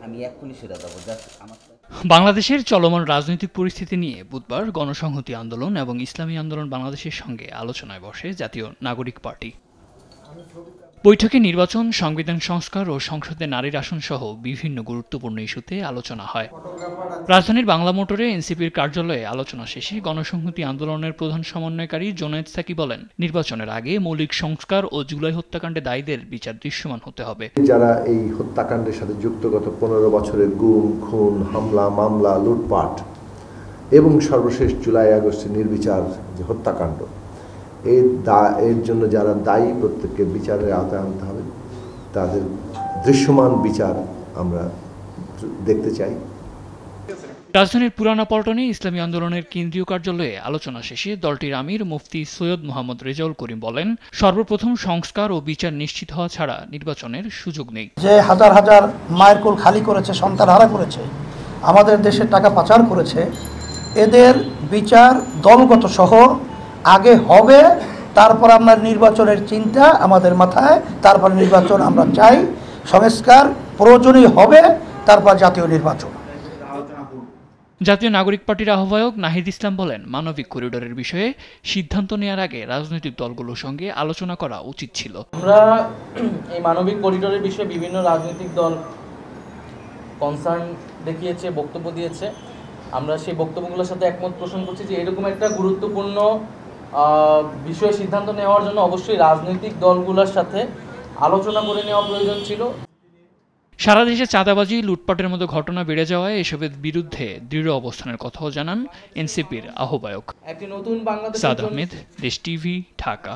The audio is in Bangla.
আমি এক্ষুনি সেটা দেবো। বাংলাদেশের চলমান রাজনৈতিক পরিস্থিতি নিয়ে বুধবার গণসংহতি আন্দোলন এবং ইসলামী আন্দোলন বাংলাদেশের সঙ্গে আলোচনায় বসে জাতীয় নাগরিক পার্টি। বৈঠকে নির্বাচন, সংবিধান সংস্কার ও সংসদে নারীর আসন সহ বিভিন্ন গুরুত্বপূর্ণ ইস্যুতে আলোচনা হয়। রাজধানীর বাংলা মোটরে এনসিপির কার্যালয়ে আলোচনা শেষে গণসংহতি আন্দোলনের প্রধান সমন্বয়কারী জোনায়েদ সাকি বলেন, নির্বাচনের আগে মৌলিক সংস্কার ও জুলাই হত্যাকাণ্ডে দায়ীদের বিচার দৃশ্যমান হতে হবে। যারা এই হত্যাকাণ্ডের সাথে যুক্ত গত 15 বছরের গুম, খুন, হামলা, মামলা, লুটপাট এবং সর্বশেষ জুলাই আগস্টের নির্বিচার যে হত্যাকাণ্ড, এর জন্য যারা দায়ী প্রত্যেককে বিচারের আওতায় আনতে হবে। তাদের দৃশ্যমান বিচার আমরা দেখতে চাই। রাজধানীর পুরানা পল্টনে ইসলামী আন্দোলনের কেন্দ্রীয় কার্যালয়ে আলোচনা শেষে দলটির আমির মুফতি সৈয়দ মোহাম্মদ রেজাউল করিম বলেন, সর্বপ্রথম সংস্কার ও বিচার নিশ্চিত হওয়া ছাড়া নির্বাচনের সুযোগ নেই। যে হাজার হাজার মায়ের কোল খালি করেছে, সন্তান হারা করেছে, আমাদের দেশের টাকা পাচার করেছে, এদের বিচার দলগত সহ আগে হবে, তারপর আমরা নির্বাচনের চিন্তা আমাদের মাথায়, তারপর নির্বাচন আমরা চাই, সংস্কার প্রয়োজনীয় হবে, তারপর জাতীয় নির্বাচন। জাতীয় নাগরিক পার্টির আহ্বায়ক নাহিদ ইসলাম বলেন, মানবিক করিডোরের বিষয়ে সিদ্ধান্ত নেওয়ার আগে রাজনৈতিক দলগুলোর সঙ্গে আলোচনা করা উচিত ছিল। আমরা এই মানবিক করিডোরের বিষয়ে বিভিন্ন রাজনৈতিক দল কনসার্ন দেখিয়েছে, বক্তব্য দিয়েছে। আমরা সেই বক্তব্যগুলোর সাথে একমত পোষণ করছি যে এরকম একটা গুরুত্বপূর্ণ বিষয়ে সিদ্ধান্ত নেওয়ার জন্য অবশ্যই রাজনৈতিক দলগুলোর সাথে আলোচনা করে নেওয়া প্রয়োজন ছিল। সারা দেশে চাঁদাবাজি, লুটপাটের মতো ঘটনা বেড়ে যাওয়ায় এসবের বিরুদ্ধে দৃঢ় অবস্থানের কথাও জানান এনসিপির আহ্বায়ক একটি নতুন বাংলাদেশ। সাদ আহমেদ, দেশ টিভি, ঢাকা।